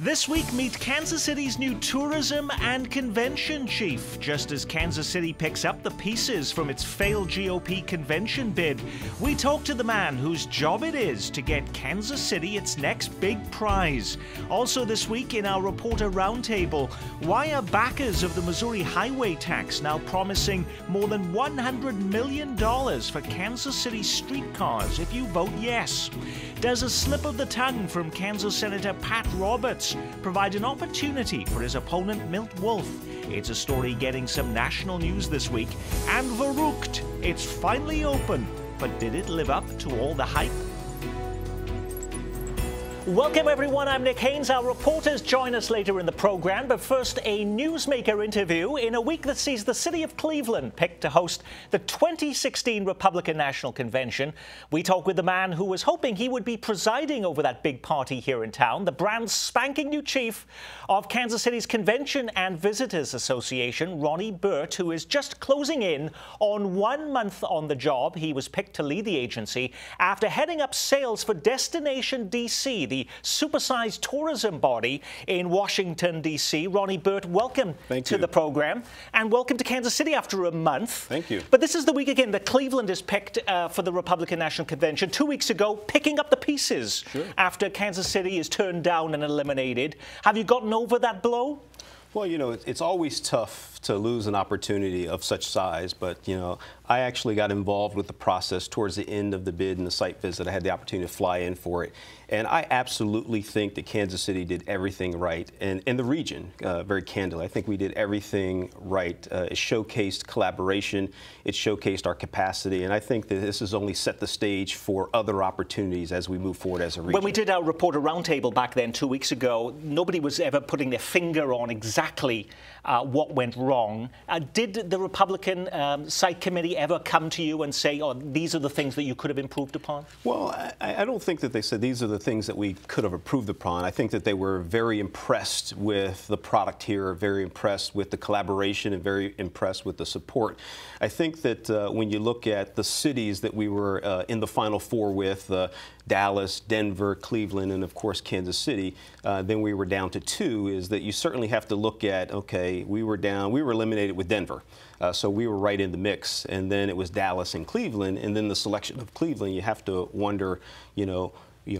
This week, meet Kansas City's new tourism and convention chief, just as Kansas City picks up the pieces from its failed GOP convention bid. We talk to the man whose job it is to get Kansas City its next big prize. Also this week in our Reporter Roundtable, why are backers of the Missouri highway tax now promising more than $100 million for Kansas City streetcars if you vote yes? Does a slip of the tongue from Kansas Senator Pat Roberts provide an opportunity for his opponent Milt Wolf? It's a story getting some national news this week. And Verrucht, it's finally open, but did it live up to all the hype? Welcome everyone, I'm Nick Haynes. Our reporters join us later in the program, but first a newsmaker interview in a week that sees the city of Cleveland picked to host the 2016 Republican National Convention. We talk with the man who was hoping he would be presiding over that big party here in town, the brand spanking new chief of Kansas City's Convention and Visitors Association, Ronnie Burt, who is just closing in on 1 month on the job. He was picked to lead the agency after heading up sales for Destination DC, the supersized tourism body in Washington, D.C. Ronnie Burt, welcome to the program, and welcome to Kansas City after a month. Thank you. But this is the week again that Cleveland is picked for the Republican National Convention. 2 weeks ago, picking up the pieces after Kansas City is turned down and eliminated. Have you gotten over that blow? Well, you know, it's always tough to lose an opportunity of such size, but, you know, I actually got involved with the process towards the end of the bid and the site visit. I had the opportunity to fly in for it. And I absolutely think that Kansas City did everything right. And in the region, very candidly, I think we did everything right. It showcased collaboration. It showcased our capacity. And I think that this has only set the stage for other opportunities as we move forward as a region. When we did our Reporter Roundtable back then 2 weeks ago, nobody was ever putting their finger on exactly what went wrong. Did the Republican site committee ever come to you and say, oh, these are the things that you could have improved upon? Well, I don't think that they said these are the things that we could have improved upon. I think that they were very impressed with the product here, very impressed with the collaboration, and very impressed with the support. I think that when you look at the cities that we were in the Final Four with, Dallas, Denver, Cleveland, and of course Kansas City, then we were down to two, is that you certainly have to look at, okay, we were eliminated with Denver. So we were right in the mix, and then it was Dallas and Cleveland, and then the selection of Cleveland, you have to wonder, you know,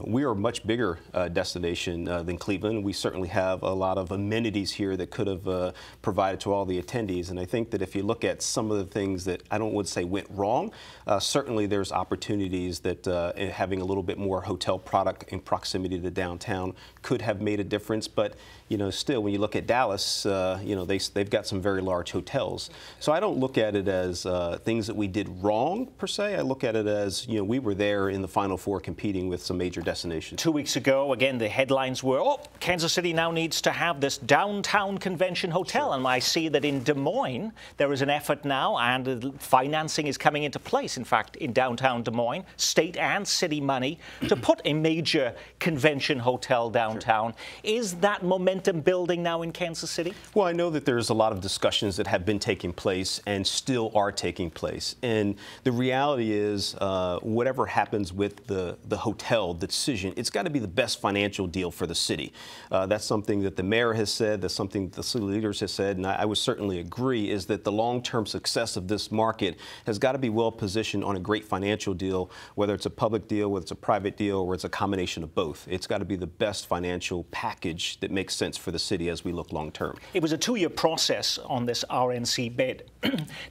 we are a much bigger destination than Cleveland. We certainly have a lot of amenities here that could have provided to all the attendees. And I think that if you look at some of the things that I don't want to say went wrong, certainly there's opportunities that having a little bit more hotel product in proximity to downtown could have made a difference. But you know, still, when you look at Dallas, you know, they've got some very large hotels. So I don't look at it as things that we did wrong, per se. I look at it as, you know, we were there in the Final Four competing with some major destinations. 2 weeks ago, again, the headlines were, oh, Kansas City now needs to have this downtown convention hotel. And I see that in Des Moines, there is an effort now, and financing is coming into place, in fact, in downtown Des Moines, state and city money, to put a major convention hotel downtown. Is that momentum building now in Kansas City? Well, I know that there's a lot of discussions that have been taking place and still are taking place. And the reality is, whatever happens with the hotel decision, it's got to be the best financial deal for the city. That's something that the mayor has said, that's something that the city leaders have said, and I would certainly agree, is that the long-term success of this market has got to be well positioned on a great financial deal, whether it's a public deal, whether it's a private deal, or it's a combination of both. It's got to be the best financial package that makes sense for the city as we look long term. It was a 2-year process on this RNC bid.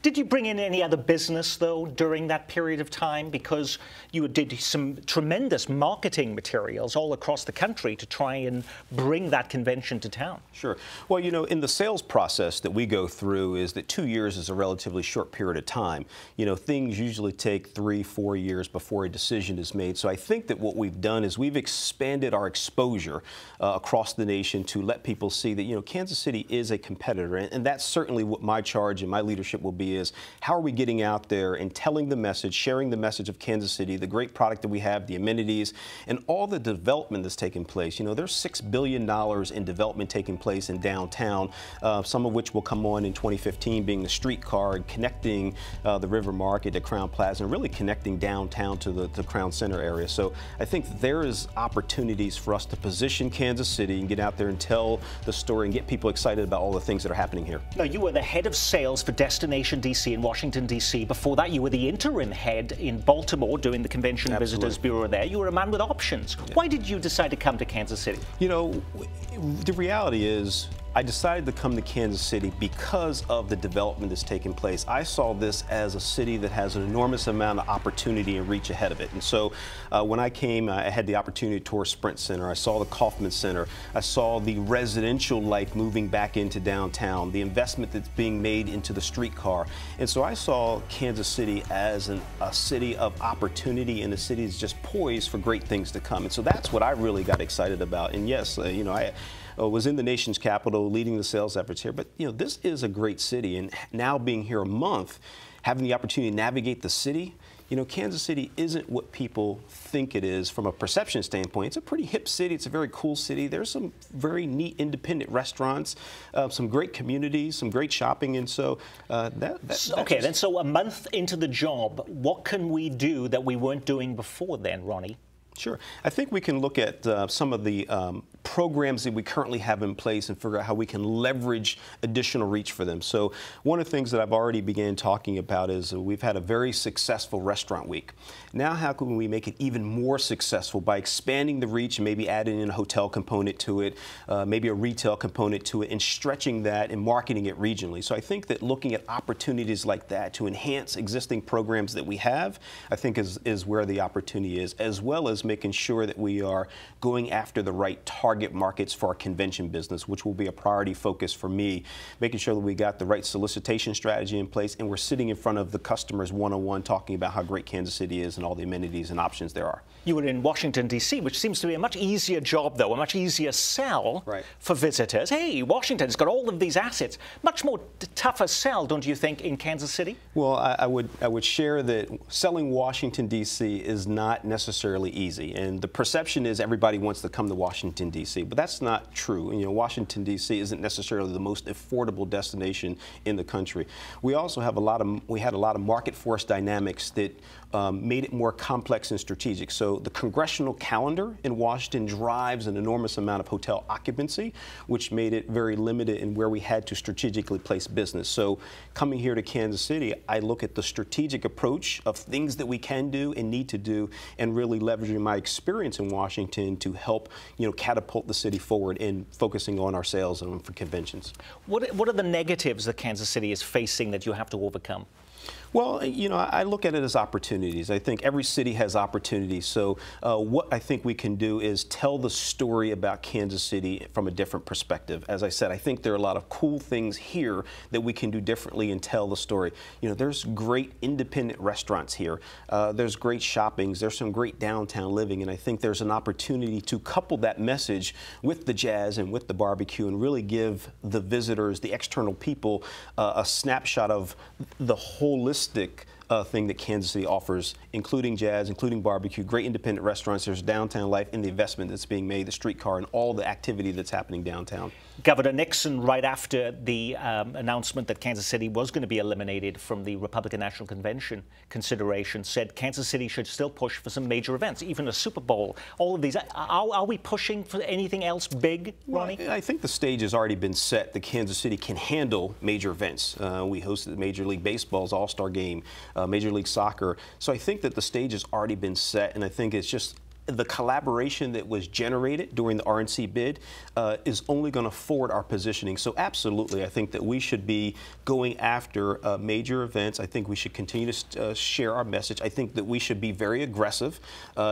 Did you bring in any other business, though, during that period of time? Because you did some tremendous marketing materials all across the country to try and bring that convention to town. Sure. Well, you know, in the sales process that we go through is that 2 years is a relatively short period of time. You know, things usually take 3-4 years before a decision is made. So I think that what we've done is we've expanded our exposure across the nation to let people see that, you know, Kansas City is a competitor. And that's certainly what my charge and my leadership will be, is how are we getting out there and telling the message, sharing the message of Kansas City, the great product that we have, the amenities, and all the development that's taking place. You know, there's $6 billion in development taking place in downtown, some of which will come on in 2015, being the streetcar and connecting the River Market to Crown Plaza and really connecting downtown to the Crown Center area. So I think there is opportunities for us to position Kansas City and get out there and tell the story and get people excited about all the things that are happening here. Now, you were the head of sales for Destination DC in Washington, D.C. Before that, you were the interim head in Baltimore doing the Convention Visitors Bureau there. You were a man with options. Yeah. Why did you decide to come to Kansas City? You know, the reality is, I decided to come to Kansas City because of the development that's taking place. I saw this as a city that has an enormous amount of opportunity and reach ahead of it. And so when I came, I had the opportunity to tour Sprint Center. I saw the Kauffman Center. I saw the residential life moving back into downtown, the investment that's being made into the streetcar. And so I saw Kansas City as a city of opportunity and a city that's just poised for great things to come. And so that's what I really got excited about. And yes, you know, I was in the nation's capital leading the sales efforts here, but you know, this is a great city, and now being here a month, having the opportunity to navigate the city, you know, Kansas City isn't what people think it is from a perception standpoint. It's a pretty hip city. It's a very cool city. There's some very neat independent restaurants, some great communities, some great shopping, and so okay, then so a month into the job, what can we do that we weren't doing before then, Ronnie? Sure. I think we can look at some of the programs that we currently have in place and figure out how we can leverage additional reach for them. So one of the things that I've already began talking about is we've had a very successful restaurant week. Now how can we make it even more successful by expanding the reach and maybe adding in a hotel component to it, maybe a retail component to it, and stretching that and marketing it regionally. So I think that looking at opportunities like that to enhance existing programs that we have, I think is where the opportunity is, as well as making sure that we are going after the right target markets for our convention business, which will be a priority focus for me, making sure that we got the right solicitation strategy in place and we're sitting in front of the customers one-on-one talking about how great Kansas City is and all the amenities and options there are. You were in Washington, D.C., which seems to be a much easier job, though, a much easier sell for visitors. Hey, Washington's got all of these assets. Much more tougher sell, don't you think, in Kansas City? Well, I would share that selling Washington, D.C. is not necessarily easy, and the perception is everybody wants to come to Washington, D.C., but that's not true. You know, Washington, D.C. isn't necessarily the most affordable destination in the country. We also have we had a lot of market force dynamics that made it more complex and strategic. So the congressional calendar in Washington drives an enormous amount of hotel occupancy, which made it very limited in where we had to strategically place business. So coming here to Kansas City, I look at the strategic approach of things that we can do and need to do, and really leveraging my experience in Washington to help, you know, catapult the city forward in focusing on our sales and for conventions. What are the negatives that Kansas City is facing that you have to overcome? Well, you know, I look at it as opportunities. I think every city has opportunities. So what I think we can do is tell the story about Kansas City from a different perspective. As I said, I think there are a lot of cool things here that we can do differently and tell the story. You know, there's great independent restaurants here. There's great shoppings. There's some great downtown living. And I think there's an opportunity to couple that message with the jazz and with the barbecue and really give the visitors, the external people, a snapshot of the holistic thing that Kansas City offers, including jazz, including barbecue, great independent restaurants. There's downtown life and the investment that's being made, the streetcar, and all the activity that's happening downtown. Governor Nixon, right after the announcement that Kansas City was going to be eliminated from the Republican National Convention consideration, said Kansas City should still push for some major events, even a Super Bowl. All of these. Are we pushing for anything else big, Ronnie? Well, I think the stage has already been set that Kansas City can handle major events. We hosted Major League Baseball's All-Star Game, Major League Soccer. So I think that the stage has already been set, and I think it's just the collaboration that was generated during the RNC bid is only going to forward our positioning. So absolutely, I think that we should be going after major events. I think we should continue to share our message. I think that we should be very aggressive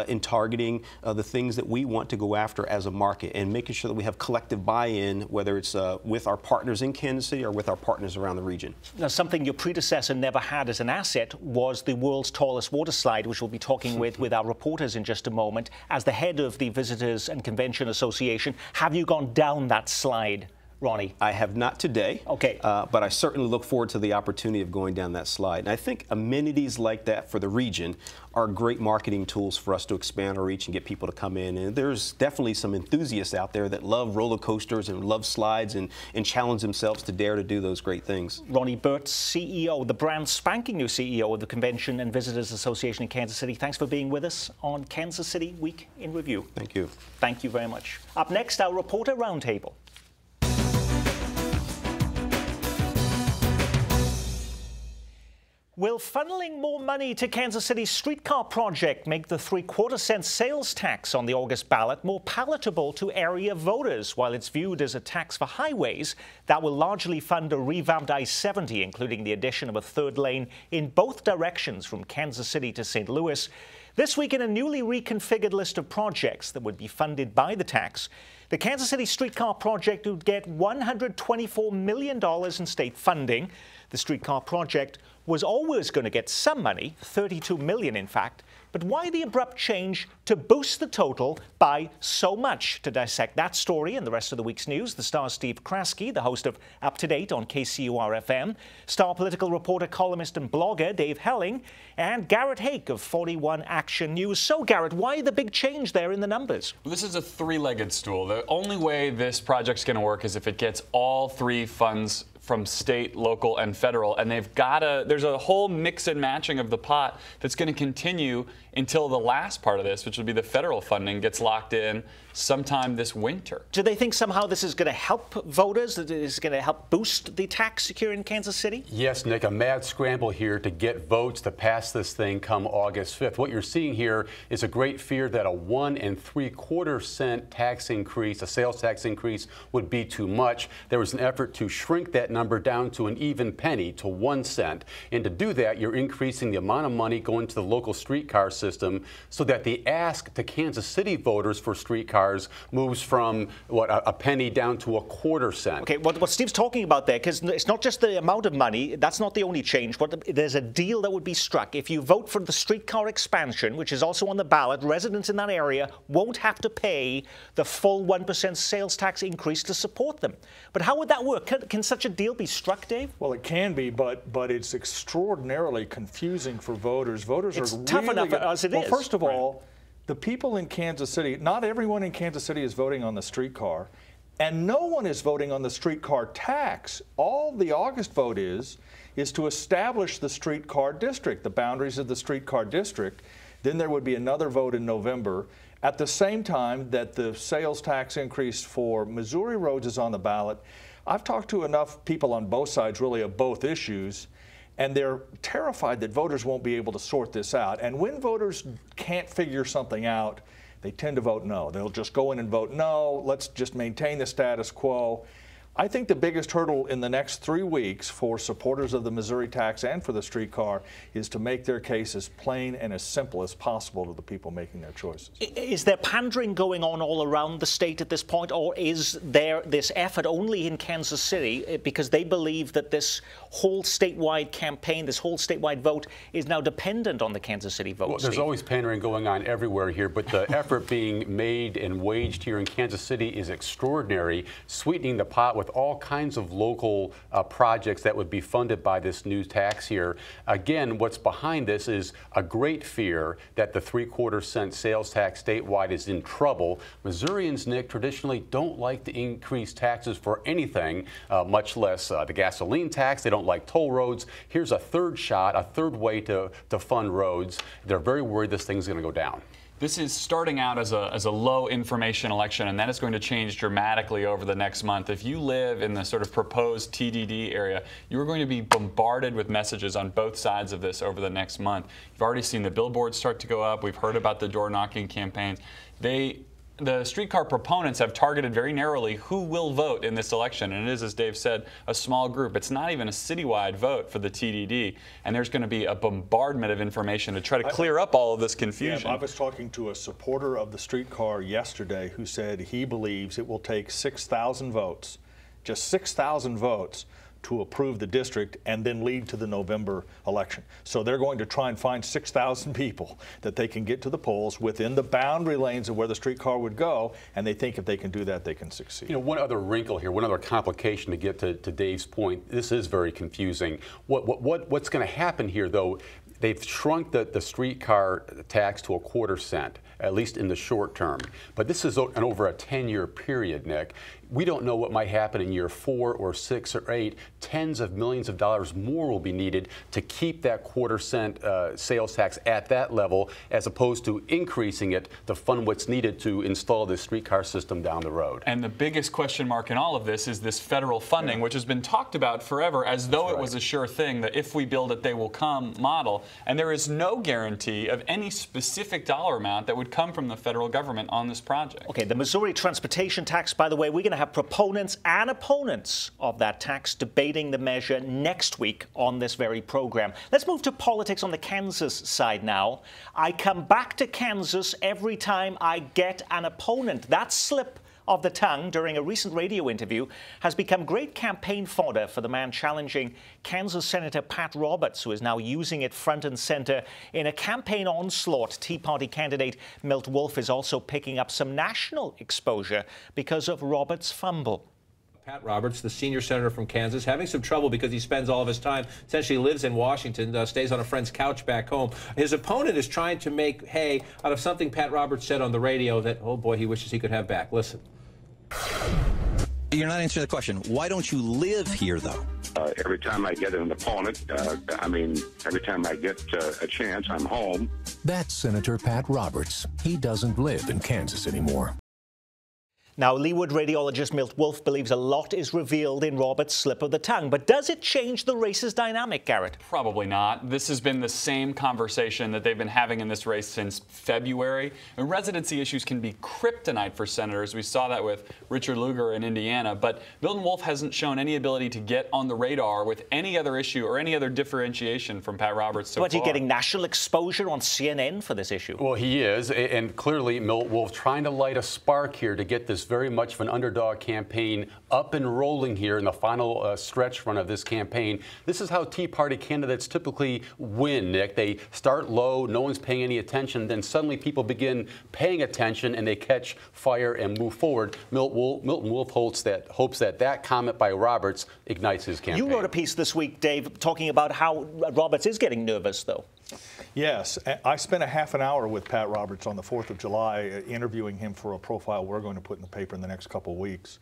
in targeting the things that we want to go after as a market and making sure that we have collective buy-in, whether it's with our partners in Kansas City or with our partners around the region. Now, something your predecessor never had as an asset was the world's tallest water slide, which we'll be talking with our reporters in just a moment. As the head of the Visitors and Convention Association, have you gone down that slide Ronnie? I have not today. Okay. But I certainly look forward to the opportunity of going down that slide. And I think amenities like that for the region are great marketing tools for us to expand our reach and get people to come in. And there's definitely some enthusiasts out there that love roller coasters and love slides and challenge themselves to dare to do those great things. Ronnie Burt, CEO, the brand spanking new CEO of the Convention and Visitors Association in Kansas City. Thanks for being with us on Kansas City Week in Review. Thank you. Thank you very much. Up next, our Reporter Roundtable. Will funneling more money to Kansas City's streetcar project make the 3/4-cent sales tax on the August ballot more palatable to area voters? While it's viewed as a tax for highways, that will largely fund a revamped I-70, including the addition of a third lane in both directions from Kansas City to St. Louis. This week, in a newly reconfigured list of projects that would be funded by the tax, the Kansas City streetcar project would get $124 million in state funding. The streetcar project was always going to get some money, $32 million in fact, but why the abrupt change to boost the total by so much? To dissect that story and the rest of the week's news, the Star's Steve Kraske, the host of Up to Date on KCUR-FM, Star political reporter, columnist and blogger Dave Helling, and Garrett Hake of 41 Action News. So Garrett, why the big change there in the numbers? Well, this is a three-legged stool. The only way this project's going to work is if it gets all three funds from state, local, and federal, and there's a whole mix and matching of the pot that's going to continue until the last part of this, which will be the federal funding, gets locked in sometime this winter. Do they think somehow this is going to help voters, that it is going to help boost the tax here in Kansas City? Yes, Nick, a mad scramble here to get votes to pass this thing come August 5th. What you're seeing here is a great fear that a 1 3/4-cent tax increase, a sales tax increase, would be too much. There was an effort to shrink that number down to an even penny, to 1 cent. And to do that, you're increasing the amount of money going to the local streetcar system so that the ask to Kansas City voters for streetcars moves from, a penny down to a 1/4 cent. Okay, what Steve's talking about there, because it's not just the amount of money, that's not the only change, but there's a deal that would be struck. If you vote for the streetcar expansion, which is also on the ballot, residents in that area won't have to pay the full 1% sales tax increase to support them. But how would that work? Can such a deal be struck, Dave? Well, it can be, but it's extraordinarily confusing for voters. Voters it's are tough really enough as it is. Well, first of all, the people in Kansas City, not everyone in Kansas City is voting on the streetcar, and no one is voting on the streetcar tax. All the August vote is to establish the streetcar district, the boundaries of the streetcar district. Then there would be another vote in November. At the same time that the sales tax increase for Missouri roads is on the ballot. I've talked to enough people on both sides, really, of both issues, and they're terrified that voters won't be able to sort this out. And when voters can't figure something out, they tend to vote no. They'll just go in and vote no, let's just maintain the status quo. I think the biggest hurdle in the next 3 weeks for supporters of the Missouri tax and for the streetcar is to make their case as plain and as simple as possible to the people making their choices. Is there pandering going on all around the state at this point, or is there this effort only in Kansas City because they believe that this whole statewide campaign, this whole statewide vote is now dependent on the Kansas City vote? Well, there's always pandering going on everywhere here, but the effort being made and waged here in Kansas City is extraordinary, sweetening the pot with all kinds of local projects that would be funded by this new tax here. Again, what's behind this is a great fear that the 3/4-cent sales tax statewide is in trouble. Missourians, Nick, traditionally don't like to increase taxes for anything, much less the gasoline tax. They don't like toll roads. Here's a third shot, a third way to fund roads. They're very worried this thing's going to go down. This is starting out as a low information election, and that is going to change dramatically over the next month. If you live in the sort of proposed TDD area, you are going to be bombarded with messages on both sides of this over the next month. You've already seen the billboards start to go up. We've heard about the door knocking campaigns. The streetcar proponents have targeted very narrowly who will vote in this election, and it is, as Dave said, a small group. It's not even a citywide vote for the TDD, and there's going to be a bombardment of information to try to clear up all of this confusion. Yeah, I was talking to a supporter of the streetcar yesterday who said he believes it will take 6,000 votes, just 6,000 votes, to approve the district and then lead to the November election. So they're going to try and find 6,000 people that they can get to the polls within the boundary lanes of where the streetcar would go, and they think if they can do that, they can succeed. You know, one other wrinkle here, one other complication to get to Dave's point, this is very confusing. What's going to happen here, though, they've shrunk the streetcar tax to 1/4 cent, at least in the short term. But this is over a 10-year period, Nick. We don't know what might happen in year 4 or 6 or 8. Tens of millions of dollars more will be needed to keep that 1/4 cent sales tax at that level, as opposed to increasing it to fund what's needed to install this streetcar system down the road. And the biggest question mark in all of this is this federal funding, which has been talked about forever as though it was a sure thing, that if we build it, they will come model. And there is no guarantee of any specific dollar amount that would come from the federal government on this project. Okay, the Missouri transportation tax, by the way, we're going to have proponents and opponents of that tax debating the measure next week on this very program. Let's move to politics on the Kansas side now. I come back to Kansas every time I get an opponent. That slip of the tongue during a recent radio interview has become great campaign fodder for the man challenging Kansas Senator Pat Roberts, who is now using it front and center in a campaign onslaught. Tea Party candidate Milt Wolf is also picking up some national exposure because of Roberts' fumble. Pat Roberts, the senior senator from Kansas, having some trouble because he spends all of his time, essentially lives in Washington, stays on a friend's couch back home. His opponent is trying to make hay out of something Pat Roberts said on the radio that, oh boy, he wishes he could have back. Listen. You're not answering the question. Why don't you live here, though? Every time I get an opponent, every time I get a chance, I'm home. That's Senator Pat Roberts. He doesn't live in Kansas anymore. Now, Leawood radiologist Milt Wolf believes a lot is revealed in Roberts' slip of the tongue. But does it change the race's dynamic, Garrett? Probably not. This has been the same conversation that they've been having in this race since February. And residency issues can be kryptonite for senators. We saw that with Richard Lugar in Indiana. But Milton Wolf hasn't shown any ability to get on the radar with any other issue or any other differentiation from Pat Roberts so far. But he's getting national exposure on CNN for this issue. Well, he is. And clearly, Milt Wolf trying to light a spark here to get this very much of an underdog campaign up and rolling here in the final stretch run of this campaign. This is how Tea Party candidates typically win, Nick. They start low, no one's paying any attention, then suddenly people begin paying attention and they catch fire and move forward. Milton Wolf hopes that comment by Roberts ignites his campaign. You wrote a piece this week, Dave, talking about how Roberts is getting nervous, though. Yes, I spent a half an hour with Pat Roberts on the 4th of July interviewing him for a profile we're going to put in the paper in the next couple of weeks.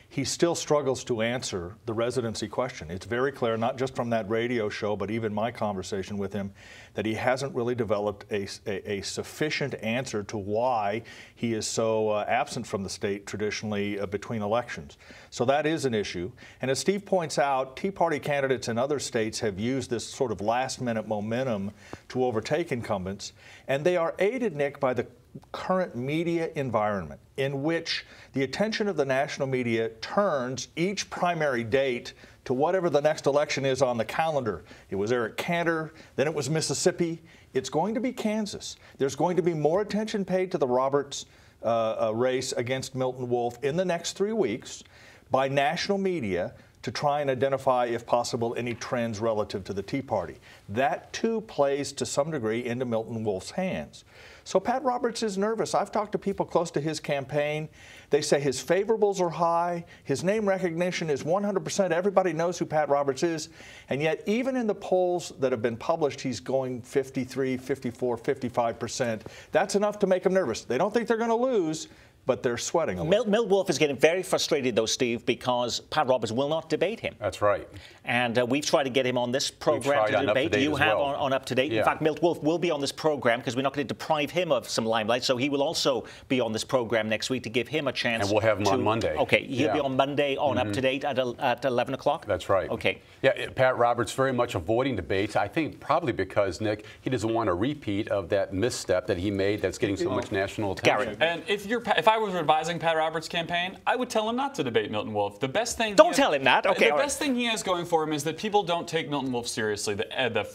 He still struggles to answer the residency question. It's very clear, not just from that radio show, but even my conversation with him, that he hasn't really developed a sufficient answer to why he is so absent from the state traditionally between elections. So that is an issue. And as Steve points out, Tea Party candidates in other states have used this sort of last-minute momentum to overtake incumbents, and they are aided, Nick, by the current media environment in which the attention of the national media turns each primary date to whatever the next election is on the calendar. It was Eric Cantor, then it was Mississippi. It's going to be Kansas. There's going to be more attention paid to the Roberts race against Milton Wolf in the next 3 weeks by national media to try and identify, if possible, any trends relative to the Tea Party. That, too, plays to some degree into Milton Wolf's hands. So Pat Roberts is nervous. I've talked to people close to his campaign. They say his favorables are high. His name recognition is 100%. Everybody knows who Pat Roberts is. And yet, even in the polls that have been published, he's going 53, 54, 55%. That's enough to make him nervous. They don't think they're going to lose, but they're sweating a little. Milt Wolf is getting very frustrated, though, Steve, because Pat Roberts will not debate him. That's right. And we've tried to get him on this program to debate. You have on Up to Date. Yeah. In fact, Milt Wolf will be on this program because we're not going to deprive him of some limelight. So he will also be on this program next week to give him a chance. And we'll have him on Monday. Okay, he'll be on Monday on Up to Date at 11 o'clock. That's right. Okay. Yeah, Pat Roberts very much avoiding debates. I think probably because, Nick, he doesn't want a repeat of that misstep that he made that's getting so much national attention. Gary. And if I was advising Pat Roberts' campaign, I would tell him not to debate Milton Wolf. The best thing. Don't tell him that. Okay. The best thing he has going for him is that people don't take Milton Wolf seriously. The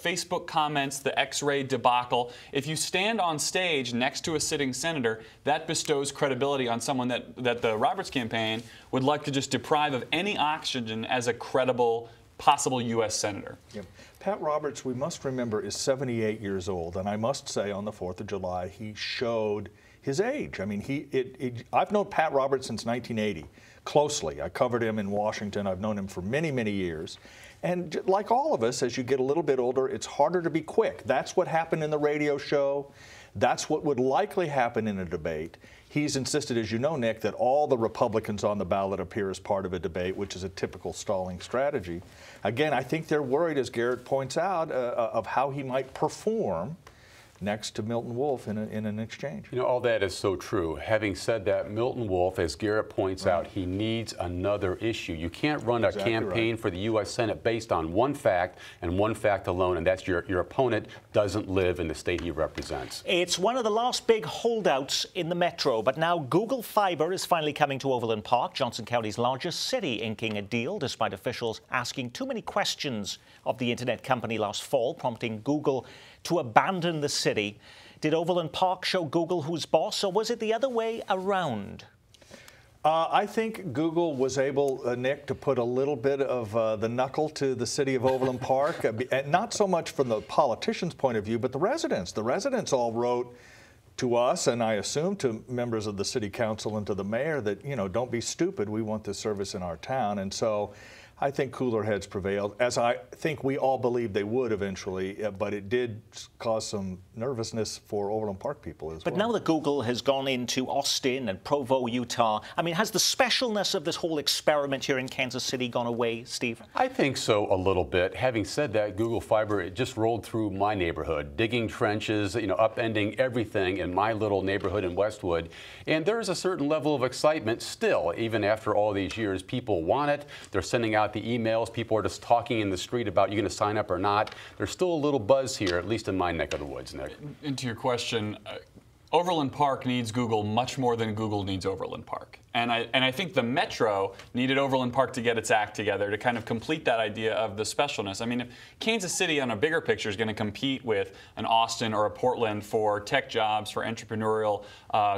Facebook comments, the X-ray debacle. If you stand on stage next to a sitting senator, that bestows credibility on someone that the Roberts campaign would like to just deprive of any oxygen as a credible possible U.S. senator. Yeah. Pat Roberts, we must remember, is 78 years old, and I must say on the 4th of July he showed his age. I mean, I've known Pat Roberts since 1980 closely. I covered him in Washington. I've known him for many, many years. And like all of us, as you get a little bit older, it's harder to be quick. That's what happened in the radio show. That's what would likely happen in a debate. He's insisted, as you know, Nick, that all the Republicans on the ballot appear as part of a debate, which is a typical stalling strategy. Again, I think they're worried, as Garrett points out, of how he might perform next to Milton Wolf in an exchange. You know, all that is so true. Having said that, Milton Wolf, as Garrett points out, he needs another issue. You can't run a campaign for the U.S. Senate based on one fact and one fact alone, and that's your opponent doesn't live in the state he represents. It's one of the last big holdouts in the metro, but now Google Fiber is finally coming to Overland Park, Johnson County's largest city, inking a deal despite officials asking too many questions of the internet company last fall, prompting Google to abandon the city. Did Overland Park show Google who's boss, or was it the other way around? I think Google was able, Nick, to put a little bit of the knuckle to the city of Overland Park, and not so much from the politicians' point of view, but the residents. The residents all wrote to us, and I assume to members of the city council and to the mayor, that, you know, don't be stupid, we want this service in our town. And so I think cooler heads prevailed, as I think we all believed they would eventually, but it did cause some nervousness for Overland Park people as well. But now that Google has gone into Austin and Provo, Utah, I mean, has the specialness of this whole experiment here in Kansas City gone away, Steve? I think so, a little bit. Having said that, Google Fiber, it just rolled through my neighborhood, digging trenches, you know, upending everything in my little neighborhood in Westwood. And there's a certain level of excitement still, even after all these years. People want it. They're sending out the emails. People are just talking in the street about, you going to sign up or not. There's still a little buzz here, at least in my neck of the woods, Nick. Into your question, Overland Park needs Google much more than Google needs Overland Park. And I think the Metro needed Overland Park to get its act together to kind of complete that idea of the specialness. I mean, if Kansas City on a bigger picture is going to compete with an Austin or a Portland for tech jobs, for entrepreneurial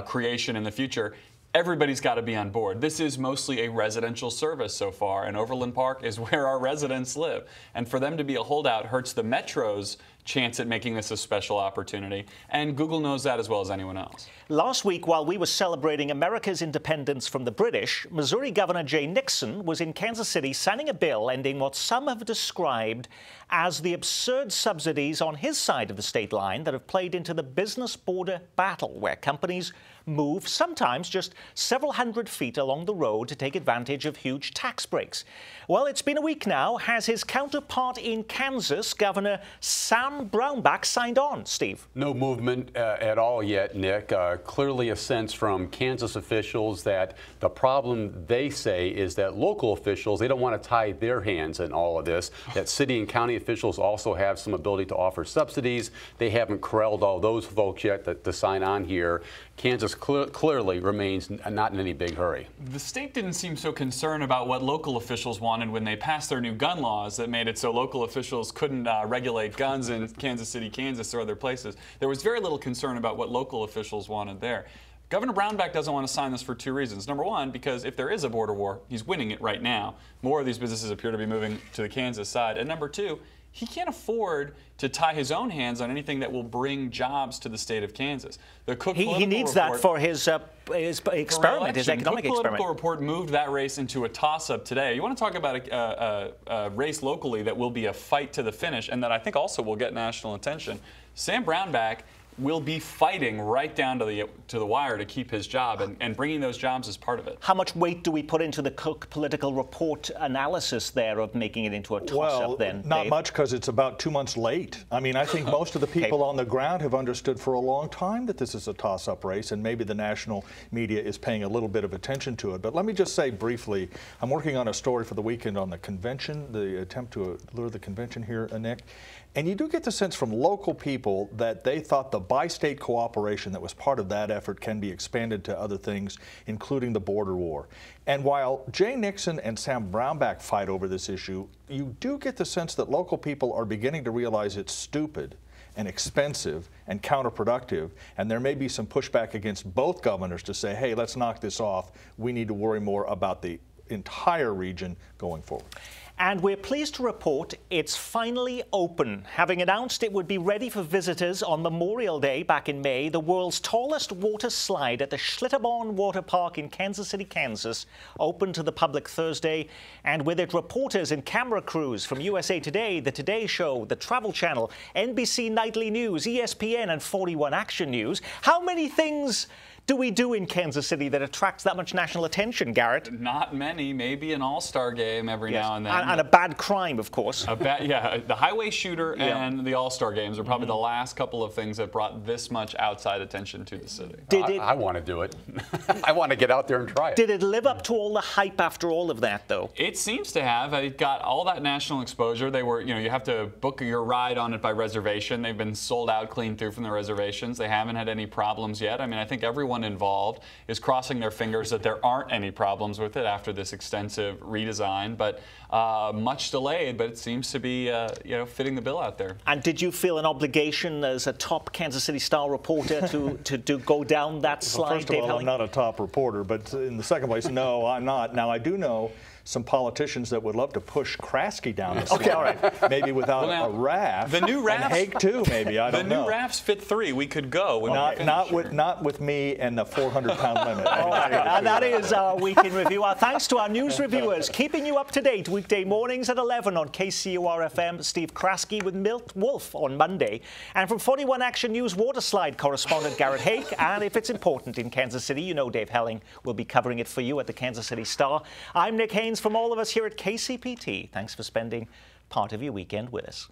creation in the future, everybody's got to be on board. This is mostly a residential service so far, and Overland Park is where our residents live. And for them to be a holdout hurts the Metro's chance at making this a special opportunity, and Google knows that as well as anyone else. Last week, while we were celebrating America's independence from the British, Missouri Governor Jay Nixon was in Kansas City signing a bill ending what some have described as the absurd subsidies on his side of the state line that have played into the business border battle, where companies move sometimes just several hundred feet along the road to take advantage of huge tax breaks. Well, it's been a week now. Has his counterpart in Kansas, Governor Sam Brownback, signed on, Steve? No movement at all yet, Nick. Clearly a sense from Kansas officials that the problem, they say, is that local officials, they don't want to tie their hands in all of this, that city and county officials also have some ability to offer subsidies. They haven't corralled all those folks yet to sign on here. Kansas clearly remains not in any big hurry. The state didn't seem so concerned about what local officials wanted when they passed their new gun laws that made it so local officials couldn't regulate guns in Kansas City, Kansas, or other places. There was very little concern about what local officials wanted there. Governor Brownback doesn't want to sign this for two reasons. Number one, because if there is a border war, he's winning it right now. More of these businesses appear to be moving to the Kansas side. And number two, he can't afford to tie his own hands on anything that will bring jobs to the state of Kansas. The Cook he needs that for his experiment, his economic experiment. The political experiment. report moved that race into a toss-up today. You want to talk about a race locally that will be a fight to the finish and that I think also will get national attention. Sam Brownback will be fighting right down to the wire to keep his job, and bringing those jobs is part of it. How much weight do we put into the Cook political report analysis there of making it into a toss-up then, not Dave? much, because it's about 2 months late. I mean, I think most of the people on the ground have understood for a long time that this is a toss-up race, and maybe the national media is paying a little bit of attention to it. But let me just say briefly, I'm working on a story for the weekend on the convention, the attempt to lure the convention here, Nick. And you do get the sense from local people that they thought the bi-state cooperation that was part of that effort can be expanded to other things, including the border war. And while Jay Nixon and Sam Brownback fight over this issue, you do get the sense that local people are beginning to realize it's stupid and expensive and counterproductive, and there may be some pushback against both governors to say, hey, let's knock this off. We need to worry more about the entire region going forward. And we're pleased to report it's finally open. Having announced it would be ready for visitors on Memorial Day back in May, the world's tallest water slide at the Schlitterbahn Water Park in Kansas City, Kansas, opened to the public Thursday. And with it, reporters and camera crews from USA Today, The Today Show, The Travel Channel, NBC Nightly News, ESPN, and 41 Action News. How many things do we do in Kansas City that attracts that much national attention, Garrett? Not many. Maybe an all-star game every now and then. And a bad crime, of course. Yeah, the highway shooter and the all-star games are probably the last couple of things that brought this much outside attention to the city. I want to do it. I want to get out there and try it. Did it live up to all the hype after all of that, though? It seems to have. It got all that national exposure. They were, you have to book your ride on it by reservation. They've been sold out clean through from the reservations. They haven't had any problems yet. I mean, I think everyone involved is crossing their fingers that there aren't any problems with it after this extensive redesign, but much delayed, but it seems to be fitting the bill out there. And did you feel an obligation as a top Kansas City Star reporter to go down that slide? Well, first of all, I'm not a top reporter, but in the second place, no, I'm not. Now, I do know some politicians that would love to push Kraske down the slide. Okay, all right. Maybe without a raft. The new rafts. And Hague too, maybe. I don't know. The new rafts fit 3. We could go. Not with me and the 400-pound limit. All right. And that is our Week in Review. Our thanks to our news reviewers, keeping you up to date weekday mornings at 11 on KCUR-FM. Steve Kraske with Milt Wolf on Monday. And from 41 Action News, waterslide correspondent Garrett Haake. And if it's important in Kansas City, you know Dave Helling will be covering it for you at the Kansas City Star. I'm Nick Haynes from all of us here at KCPT. Thanks for spending part of your weekend with us.